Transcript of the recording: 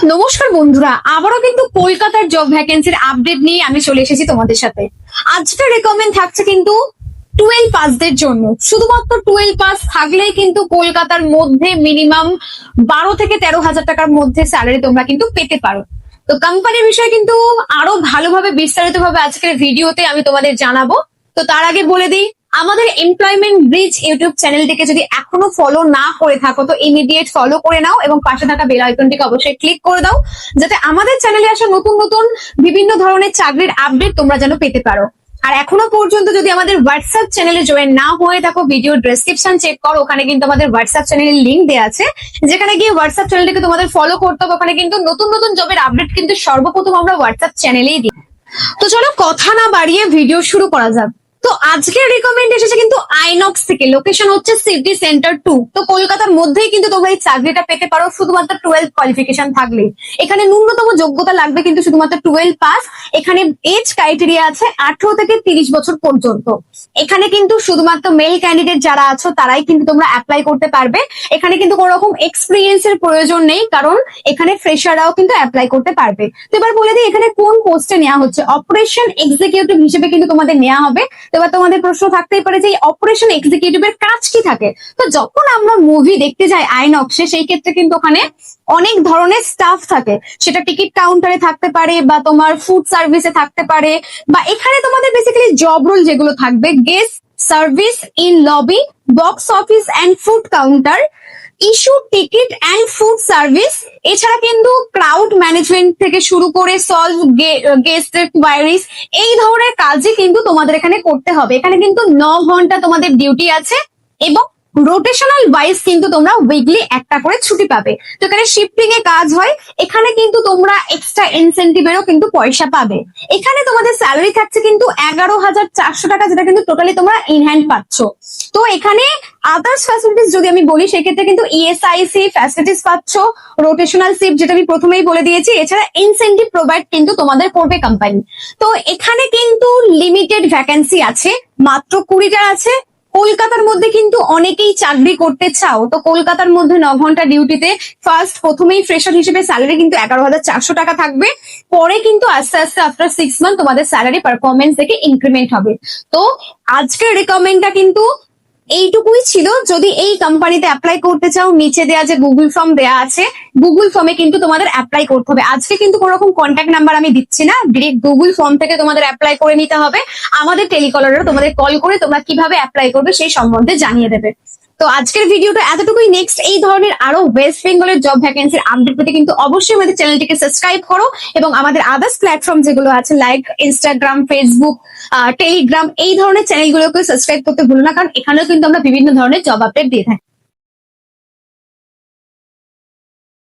নমস্কার বন্ধুরা, আবারও কিন্তু কলকাতার জব ভ্যাকেন্সির আপডেট নিয়ে আমি চলে এসেছি তোমাদের সাথে। আজকের রেকমেন্ড থাকছে কিন্তু 12 পাসদের জন্য। শুধুমাত্র 12 পাস থাকলেই কিন্তু কলকাতার মধ্যে মিনিমাম 12 থেকে 13,000 টাকার মধ্যে স্যালারি তোমরা কিন্তু পেতে পারো। তো কোম্পানির বিষয়ে কিন্তু আরো ভালোভাবে বিস্তারিতভাবে আজকের ভিডিওতে আমি তোমাদের জানাবো। তো তার আগে বলে দিই, আমাদের এমপ্লয়মেন্ট ব্রিজ ইউটিউব চ্যানেলটিকে যদি এখনো ফলো না করে থাকো তো ইমিডিয়েট ফলো করে নাও এবং পাশে থাকা বেল আইকনটিকে অবশ্যই ক্লিক করে দাও, যাতে আমাদের চ্যানেলে আসা নতুন নতুন বিভিন্ন ধরনের চাকরির আপডেট তোমরা যেন পেতে পারো। আর এখনো পর্যন্ত যদি আমাদের হোয়াটসঅ্যাপ চ্যানেলে জয়েন না হয়ে থাকো, ভিডিও ডেসক্রিপশন চেক করো, ওখানে কিন্তু আমাদের হোয়াটসঅ্যাপ চ্যানেলের লিংক দেওয়া আছে, যেখানে গিয়ে হোয়াটসঅ্যাপ চ্যানেলটিকে তোমাদের ফলো করতে হবে। ওখানে কিন্তু নতুন নতুন জবের আপডেট কিন্তু সর্বপ্রথম আমরা হোয়াটসঅ্যাপ চ্যানেলেই দিই। তো চলো কথা না বাড়িয়ে ভিডিও শুরু করা যাক। তো আজকের রিকমেন্ড এসেছে কিন্তু আইনক্স থেকে, লোকেশন হচ্ছে সিটি সেন্টার 2। তো কলকাতার মধ্যেই কিন্তু তোমরা এই চাকরিটা পেতে পারো শুধুমাত্র 12 কোয়ালিফিকেশন থাকলে। এখানে ন্যূনতম যোগ্যতা লাগবে কিন্তু শুধুমাত্র 12 পাস। এখানে এজ ক্রাইটেরিয়া আছে 18 থেকে 30 বছর পর্যন্ত। এখানে কিন্তু শুধুমাত্র মেল ক্যান্ডিডেট যারা আছো তারাই কিন্তু তোমরা অ্যাপ্লাই করতে পারবে। এখানে কিন্তু কোনো রকম এক্সপিরিয়েন্স এর প্রয়োজন নেই, কারণ এখানে ফ্রেশাররাও কিন্তু অ্যাপ্লাই করতে পারবে। তো এবার বলে দিই এখানে কোন পোস্টে নেওয়া হচ্ছে। অপারেশন এক্সিকিউটিভ হিসেবে কিন্তু তোমাদের নেওয়া হবে। এবার তোমাদের প্রশ্ন থাকতেই পারে যে অপারেশন এক্সিকিউটিভের কাজ কি থাকে। তো যখন আমরা মুভি দেখতে যাই আইনক্সে, সেই ক্ষেত্রে কিন্তু ওখানে অনেক ধরনের স্টাফ থাকে, সেটা টিকিট কাউন্টারে থাকতে পারে বা তোমার ফুড সার্ভিসে থাকতে পারে, বা এখানে তোমাদের বেসিক্যালি জব রোল যেগুলো থাকবে, guest service in lobby, box office and food counter, issue ticket and food service. এছাড়া কিন্তু ক্রাউড ম্যানেজমেন্ট থেকে শুরু করে সলভ গেস্ট কোয়ারিজ, এই ধরনের কাজই কিন্তু তোমাদের এখানে করতে হবে। এখানে কিন্তু 9 ঘন্টা তোমাদের ডিউটি আছে এবং রোটেশনাল ওয়াইজ কিন্তু তোমরা উইকলি একটা করে ছুটি পাবে। তো এখানে শিফটিং এ কাজ হয়। এখানে কিন্তু তোমরা এক্সট্রা ইনসেন্টিভেরও কিন্তু পয়সা পাবে। এখানে তোমাদের স্যালারি থাকছে কিন্তু 11,400 টাকা, যেটা কিন্তু টোটালি তোমরা ইন হ্যান্ড পাচ্ছ। তো এখানে আদার্স ফ্যাসিলিটিস যদি আমি বলি, সেক্ষেত্রে কিন্তু ইএসআইসি ফ্যাসিলিটিস পাচ্ছ, রোটেশনাল শিফট যেটা আমি প্রথমেই বলে দিয়েছি, এছাড়া ইনসেন্টিভ প্রোভাইড কিন্তু তোমাদের করবে কোম্পানি। তো এখানে কিন্তু লিমিটেড ভ্যাকেন্সি আছে, মাত্র 20টা আছে। কলকাতার মধ্যে কিন্তু অনেকেই চাকরি করতে চাও, তো কলকাতার মধ্যে 9 ঘন্টা ডিউটিতে প্রথমেই ফ্রেশার হিসেবে স্যালারি কিন্তু 11,400 টাকা থাকবে। পরে কিন্তু আস্তে আস্তে আফটার 6 মান্থ তোমাদের স্যালারি পারফরমেন্স থেকে ইনক্রিমেন্ট হবে। তো আজকের রেকমেন্ডটা কিন্তু এইটুকুই ছিল। যদি এই কোম্পানিতে অ্যাপ্লাই করতে চাও, নিচে দেওয়া যে গুগল ফর্ম দেওয়া আছে, গুগল ফর্মে কিন্তু তোমাদের অ্যাপ্লাই করতে হবে। আজকে কিন্তু কোনো রকম কন্ট্যাক্ট নাম্বার আমি দিচ্ছি না, ডিরেক্ট গুগল ফর্ম থেকে তোমাদের অ্যাপ্লাই করে নিতে হবে। আমাদের টেলিকলাররা তোমাদের কল করে তোমরা কিভাবে অ্যাপ্লাই করবে সেই সম্বন্ধে জানিয়ে দেবে। তো আজকের ভিডিওটা এতটুকুই। নেক্সট এই ধরনের আরো ওয়েস্ট বেঙ্গলের জব ভ্যাকেন্সির আপডেট পেতে কিন্তু অবশ্যই আমাদের চ্যানেলটিকে সাবস্ক্রাইব করো এবং আমাদের আদার্স প্ল্যাটফর্ম যেগুলো আছে লাইক ইনস্টাগ্রাম, ফেসবুক, টেলিগ্রাম, এই ধরনের চ্যানেলগুলোকে সাবস্ক্রাইব করতে ভুলো না, কারণ এখানেও কিন্তু আমরা বিভিন্ন ধরনের জব আপডেট দিয়ে থাকি।